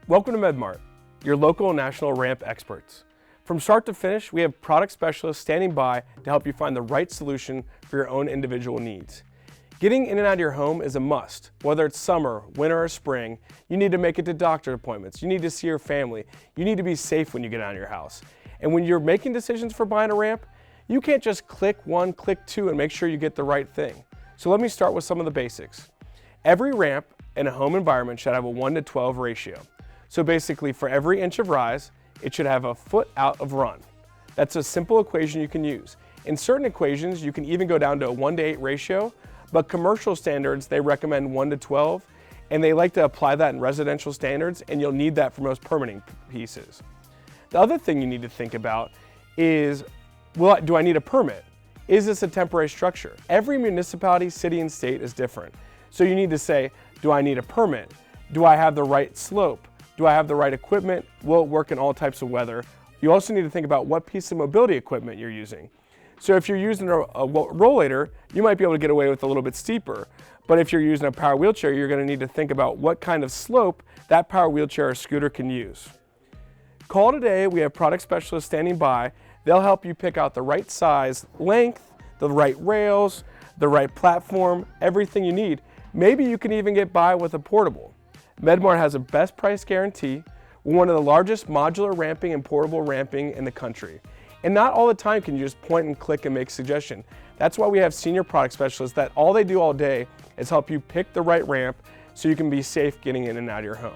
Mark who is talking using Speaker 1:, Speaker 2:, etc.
Speaker 1: Welcome to Mart, your local and national ramp experts. From start to finish, we have product specialists standing by to help you find the right solution for your own individual needs. Getting in and out of your home is a must. Whether it's summer, winter, or spring, you need to make it to doctor appointments, you need to see your family, you need to be safe when you get out of your house. And when you're making decisions for buying a ramp, you can't just click one, click two, and make sure you get the right thing. So let me start with some of the basics. Every ramp in a home environment should have a 1:12 ratio. So basically, for every inch of rise, it should have a foot out of run. That's a simple equation you can use. In certain equations, you can even go down to a 1:8 ratio, but commercial standards, they recommend 1:12, and they like to apply that in residential standards, and you'll need that for most permitting pieces. The other thing you need to think about is, do I need a permit? Is this a temporary structure? Every municipality, city, and state is different. So you need to say, do I need a permit? Do I have the right slope? Do I have the right equipment? Will it work in all types of weather? You also need to think about what piece of mobility equipment you're using. So if you're using a rollator, you might be able to get away with a little bit steeper. But if you're using a power wheelchair, you're going to need to think about what kind of slope that power wheelchair or scooter can use. Call today. We have product specialists standing by. They'll help you pick out the right size, length, the right rails, the right platform, everything you need. Maybe you can even get by with a portable. Mart has a best price guarantee. We're one of the largest modular ramping and portable ramping in the country. And not all the time can you just point and click and make suggestion. That's why we have senior product specialists that all they do all day is help you pick the right ramp so you can be safe getting in and out of your home.